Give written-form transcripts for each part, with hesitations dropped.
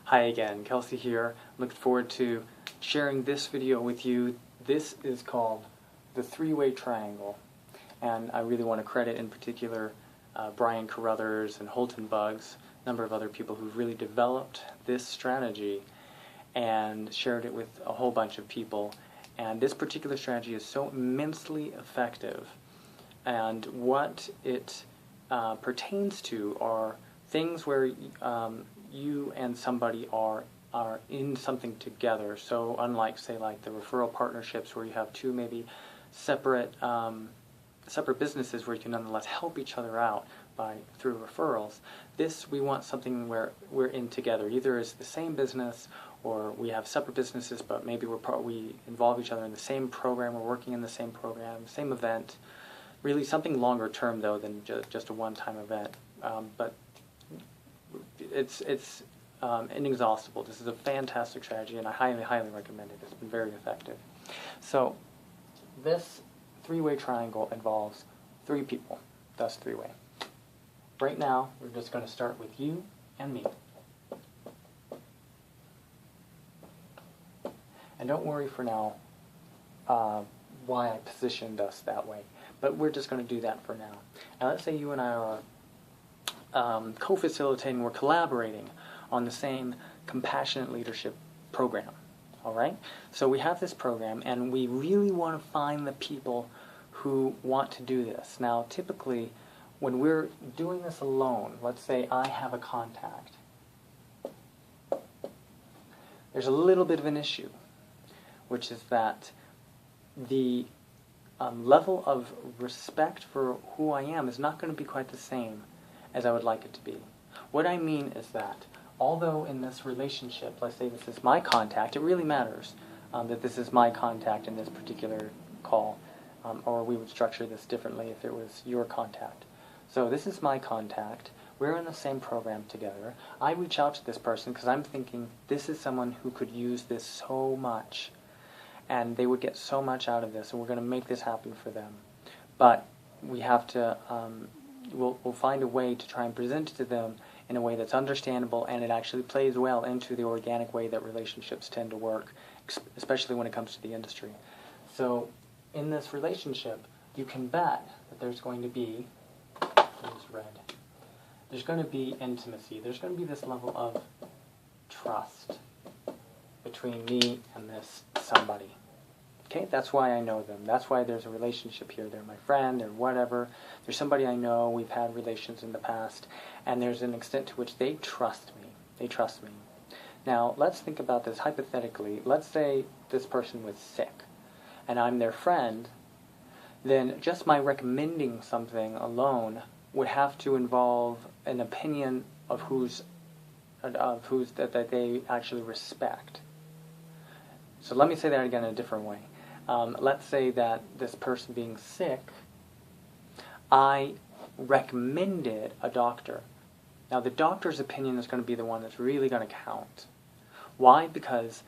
Hi again, Kelsey here. Looking forward to sharing this video with you. This is called the three-way triangle, and I really want to credit in particular Brian Carruthers and Holton Buggs, a number of other people who've really developed this strategy and shared it with a whole bunch of people. And this particular strategy is so immensely effective, and what it pertains to are things where you and somebody are in something together. So unlike, say, like the referral partnerships where you have two maybe separate businesses where you can nonetheless help each other out through referrals, this we want something where we're in together. Either it's the same business or we have separate businesses, but maybe we involve each other in the same program, we're working in the same program, same event. Really something longer term though than just a one-time event. But it's inexhaustible. This is a fantastic strategy, and I highly recommend it. It's been very effective. So this three-way triangle involves three people, thus three-way. Right now, we're just going to start with you and me. And don't worry for now why I positioned us that way, but we're just going to do that for now. Now let's say you and I are co-facilitating, we're collaborating on the same compassionate leadership program. All right? So we have this program, and we really want to find the people who want to do this. Now, typically, when we're doing this alone, let's say I have a contact, there's a little bit of an issue, which is that the level of respect for who I am is not going to be quite the same as I would like it to be. What I mean is that although in this relationship, let's say this is my contact, it really matters that this is my contact in this particular call, or we would structure this differently if it was your contact. So this is my contact, we're in the same program together, I reach out to this person because I'm thinking this is someone who could use this so much, and they would get so much out of this, and we're going to make this happen for them. But we have to We'll find a way to try and present it to them in a way that's understandable, and it actually plays well into the organic way that relationships tend to work, especially when it comes to the industry. So in this relationship, you can bet that there's going to be, there's going to be intimacy. There's going to be this level of trust between me and this somebody. Okay, that's why I know them. That's why there's a relationship here. They're my friend or whatever. There's somebody I know. We've had relations in the past. And there's an extent to which they trust me. They trust me. Now, let's think about this hypothetically. Let's say this person was sick and I'm their friend. Then just my recommending something alone would have to involve an opinion of who's that they actually respect. So let me say that again in a different way. Let's say that this person being sick, I recommended a doctor. Now the doctor's opinion is going to be the one that's really going to count. Why? Because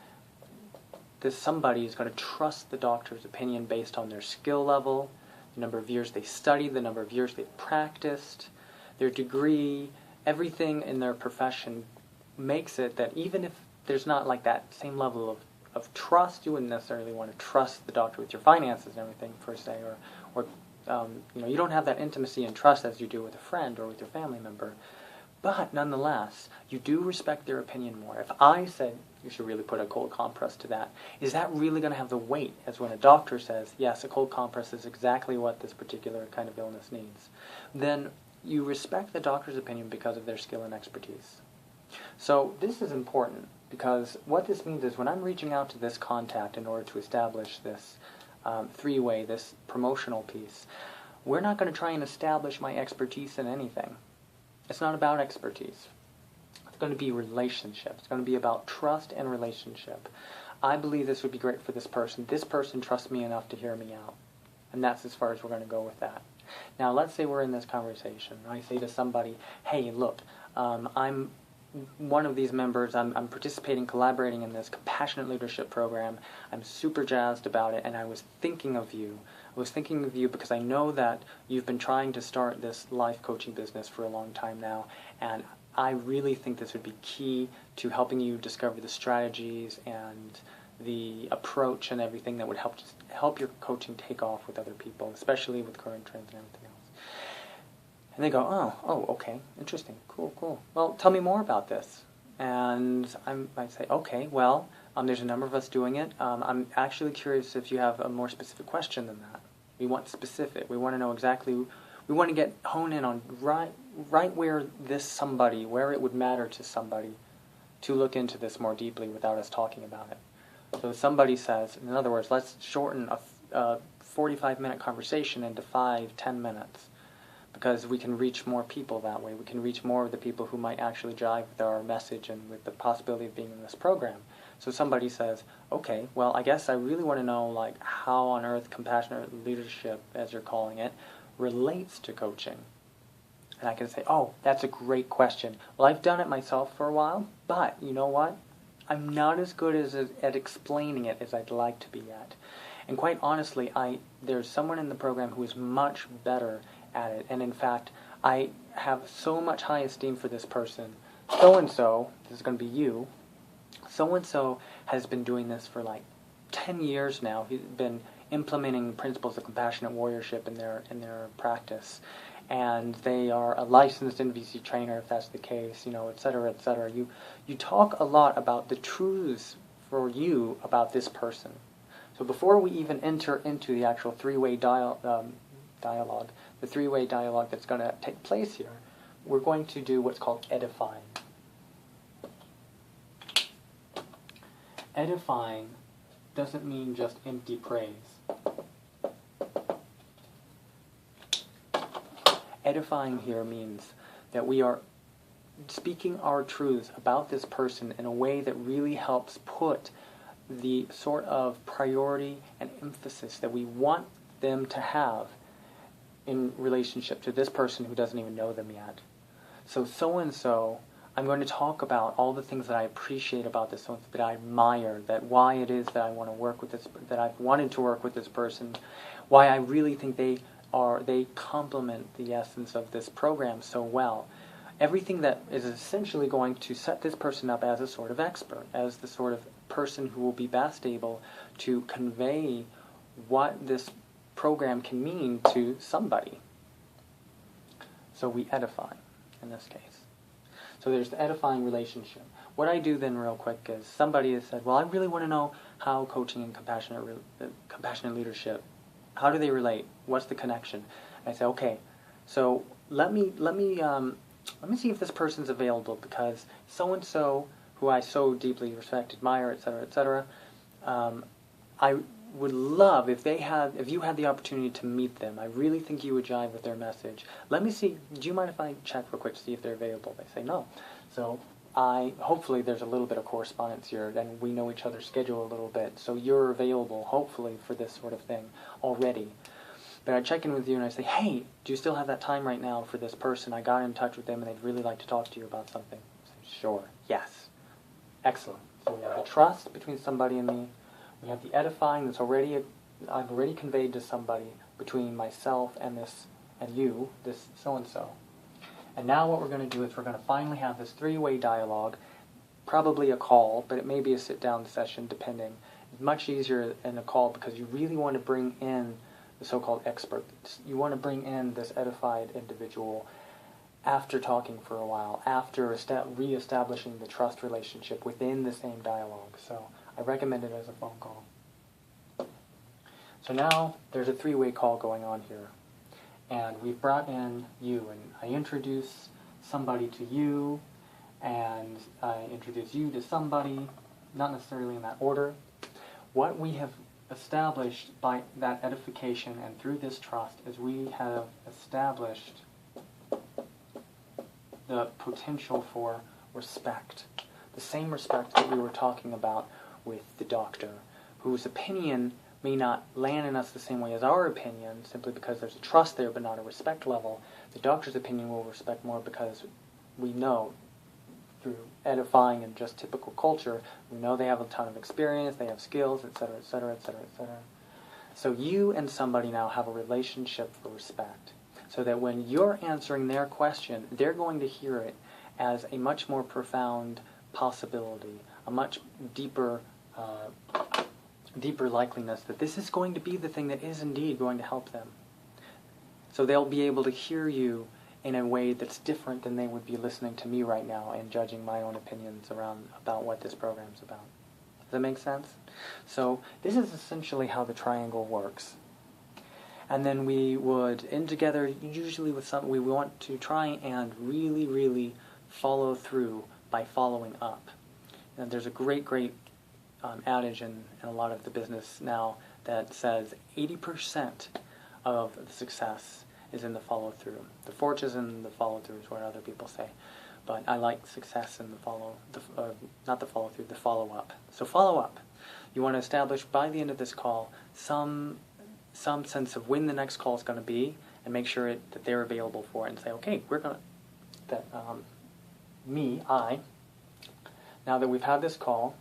this somebody is going to trust the doctor's opinion based on their skill level, the number of years they studied, the number of years they've practiced, their degree, everything in their profession makes it that even if there's not like that same level of trust, you wouldn't necessarily want to trust the doctor with your finances and everything per se, or you don't have that intimacy and trust as you do with a friend or with your family member. But nonetheless, you do respect their opinion more. If I said you should really put a cold compress to that, is that really going to have the weight as when a doctor says, yes, a cold compress is exactly what this particular kind of illness needs? Then you respect the doctor's opinion because of their skill and expertise. So this is important, because what this means is when I'm reaching out to this contact in order to establish this three-way, this promotional piece, we're not going to try and establish my expertise in anything. It's not about expertise. It's going to be relationship. It's going to be about trust and relationship. I believe this would be great for this person. This person trusts me enough to hear me out. And that's as far as we're going to go with that. Now let's say we're in this conversation. I say to somebody, hey, look, I'm one of these members, I'm participating, collaborating in this compassionate leadership program. I'm super jazzed about it, and I was thinking of you. I was thinking of you because I know that you've been trying to start this life coaching business for a long time now, and I really think this would be key to helping you discover the strategies and the approach and everything that would help your coaching take off with other people, especially with current trends and everything else. And they go, oh, okay, interesting, cool. Well, tell me more about this. And I say, okay, well, there's a number of us doing it. I'm actually curious if you have a more specific question than that. We want specific. We want to know exactly. We want to hone in on right where where it would matter to somebody to look into this more deeply without us talking about it. So somebody says, in other words, let's shorten a 45-minute conversation into 5-10 minutes, because we can reach more people that way. We can reach more of the people who might actually jive with our message and with the possibility of being in this program. So somebody says, okay, well, I guess I really want to know, like, how on earth compassionate leadership, as you're calling it, relates to coaching. And I can say, oh, that's a great question. Well, I've done it myself for a while, but you know what? I'm not as good at explaining it as I'd like to be at. And quite honestly, there's someone in the program who is much better at it. And in fact, I have so much high esteem for this person. So-and-so, this is going to be you, so-and-so has been doing this for like 10 years now. He's been implementing principles of compassionate warriorship in their practice. And they are a licensed NVC trainer, if that's the case, et cetera, et cetera. You talk a lot about the truths for you about this person. So before we even enter into the actual three-way dialogue, the three-way dialogue that's going to take place here, we're going to do what's called edifying. Edifying doesn't mean just empty praise. Edifying here means that we are speaking our truths about this person in a way that really helps put the sort of priority and emphasis that we want them to have in relationship to this person who doesn't even know them yet. So-and-so, I'm going to talk about all the things that I appreciate about this so-and-so, that I admire, that why it is that I want to work with this, that I've wanted to work with this person, why I really think they complement the essence of this program so well. Everything that is essentially going to set this person up as a sort of expert, as the sort of person who will be best able to convey what this program can mean to somebody. So we edify in this case. So there's the edifying relationship. What I do then real quick is somebody has said, well, I really want to know how coaching and compassionate leadership, how do they relate? What's the connection? And I say, okay, so let me see if this person's available, because so-and-so, who I so deeply respect, admire, et cetera, I would love if you had the opportunity to meet them. I really think you would jive with their message. Let me see, do you mind if I check real quick to see if they're available? They say no. So hopefully there's a little bit of correspondence here, and we know each other's schedule a little bit, so you're available, hopefully, for this sort of thing already. But I check in with you and I say, hey, do you still have that time right now for this person? I got in touch with them and they'd really like to talk to you about something. I say, sure, yes. Excellent. So we have the trust between somebody and me. We have the edifying that's I've already conveyed to somebody between myself and you, this so-and-so. And now what we're going to do is we're going to finally have this three-way dialogue, probably a call, but it may be a sit-down session, depending. It's much easier in a call because you really want to bring in the so-called expert. You want to bring in this edified individual after talking for a while, after re-establishing the trust relationship within the same dialogue. So I recommend it as a phone call. So now there's a three-way call going on here. And we've brought in you, and I introduce somebody to you, and I introduce you to somebody, not necessarily in that order. What we have established by that edification and through this trust is we have established the potential for respect. The same respect that we were talking about with the doctor, whose opinion may not land in us the same way as our opinion, simply because there's a trust there but not a respect level. The doctor's opinion will respect more because we know through edifying and just typical culture, we know they have a ton of experience, they have skills, etc., etc., etc., etc. So you and somebody now have a relationship for respect, so that when you're answering their question, they're going to hear it as a much more profound possibility, a much deeper likeliness that this is going to be the thing that is indeed going to help them. So they'll be able to hear you in a way that's different than they would be listening to me right now and judging my own opinions about what this program's about. Does that make sense? So this is essentially how the triangle works. And then we would end together, usually with something we want to try and really, really follow through by following up. And there's a great adage in a lot of the business now that says 80% of the success is in the follow-through. The fortune is in the follow-through is what other people say. But I like success in not the follow-through, the follow-up. So follow up. You want to establish by the end of this call some sense of when the next call is going to be, and make sure that they're available for it, and say, okay, we're going to, now that we've had this call,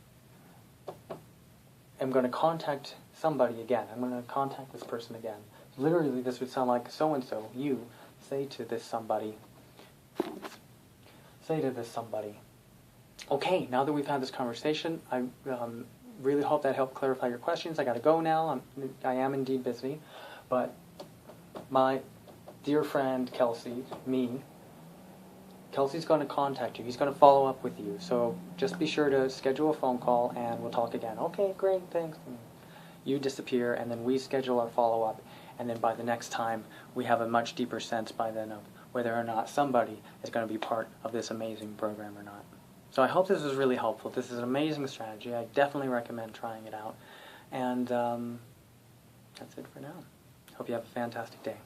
I'm going to contact somebody again. I'm going to contact this person again. Literally, this would sound like so-and-so. You say to this somebody, okay, now that we've had this conversation, I really hope that helped clarify your questions. I got to go now. I am indeed busy. But my dear friend Kelsey's going to contact you. He's going to follow up with you. So just be sure to schedule a phone call and we'll talk again. Okay, great, thanks. You disappear, and then we schedule our follow-up. And then by the next time, we have a much deeper sense by then of whether or not somebody is going to be part of this amazing program or not. So I hope this was really helpful. This is an amazing strategy. I definitely recommend trying it out. And that's it for now. Hope you have a fantastic day.